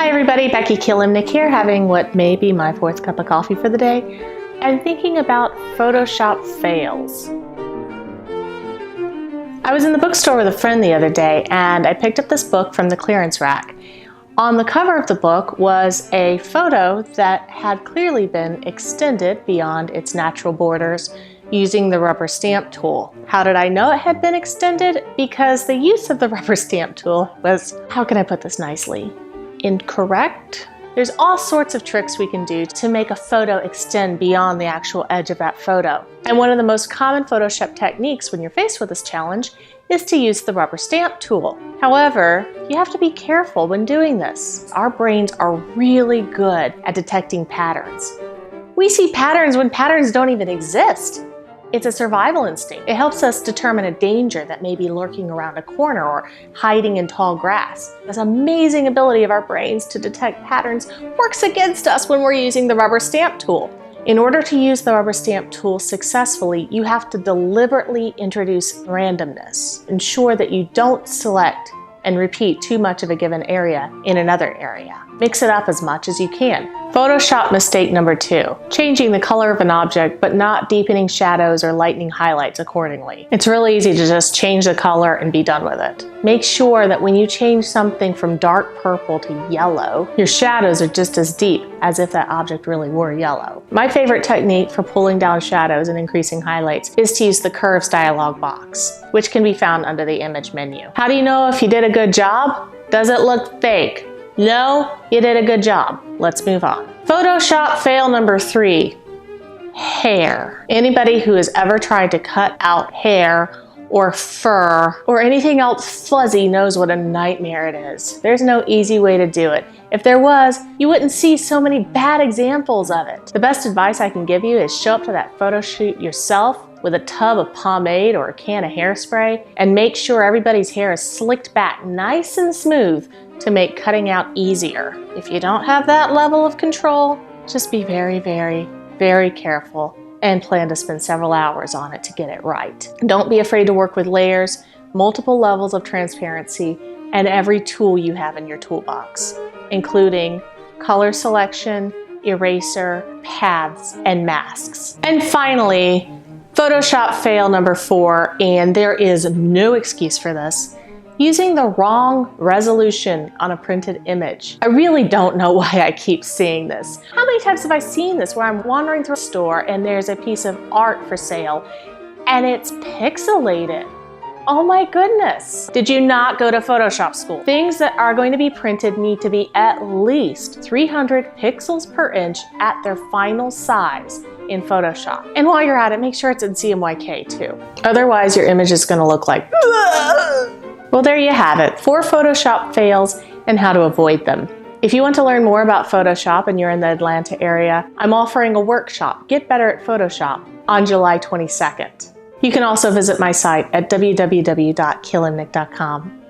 Hi everybody, Becky Kilimnik here, having what may be my fourth cup of coffee for the day, and thinking about Photoshop fails. I was in the bookstore with a friend the other day and I picked up this book from the clearance rack. On the cover of the book was a photo that had clearly been extended beyond its natural borders using the rubber stamp tool. How did I know it had been extended? Because the use of the rubber stamp tool was, how can I put this nicely, incorrect? There's all sorts of tricks we can do to make a photo extend beyond the actual edge of that photo. And one of the most common Photoshop techniques when you're faced with this challenge is to use the rubber stamp tool. However, you have to be careful when doing this. Our brains are really good at detecting patterns. We see patterns when patterns don't even exist. It's a survival instinct. It helps us determine a danger that may be lurking around a corner or hiding in tall grass. This amazing ability of our brains to detect patterns works against us when we're using the rubber stamp tool. In order to use the rubber stamp tool successfully, you have to deliberately introduce randomness. Ensure that you don't select and repeat too much of a given area in another area. Mix it up as much as you can. Photoshop mistake number 2, changing the color of an object but not deepening shadows or lightening highlights accordingly. It's really easy to just change the color and be done with it. Make sure that when you change something from dark purple to yellow, your shadows are just as deep as if that object really were yellow. My favorite technique for pulling down shadows and increasing highlights is to use the curves dialog box, which can be found under the image menu. How do you know if you did a good job? Does it look fake? No, you did a good job. Let's move on. Photoshop fail number 3, hair. Anybody who has ever tried to cut out hair or fur or anything else fuzzy knows what a nightmare it is. There's no easy way to do it. If there was, you wouldn't see so many bad examples of it. The best advice I can give you is show up to that photo shoot yourself with a tub of pomade or a can of hairspray and make sure everybody's hair is slicked back nice and smooth to make cutting out easier. If you don't have that level of control, just be very, very, very careful and plan to spend several hours on it to get it right. Don't be afraid to work with layers, multiple levels of transparency, and every tool you have in your toolbox, including color selection, eraser, paths, and masks. And finally, Photoshop fail number 4, and there is no excuse for this, using the wrong resolution on a printed image. I really don't know why I keep seeing this. How many times have I seen this where I'm wandering through a store and there's a piece of art for sale and it's pixelated? Oh my goodness. Did you not go to Photoshop school? Things that are going to be printed need to be at least 300 pixels per inch at their final size in Photoshop. And while you're at it, make sure it's in CMYK too. Otherwise, your image is gonna look like Well, there you have it, 4 Photoshop fails and how to avoid them. If you want to learn more about Photoshop and you're in the Atlanta area, I'm offering a workshop, Get Better at Photoshop, on July 22nd. You can also visit my site at www.kilimnik.com.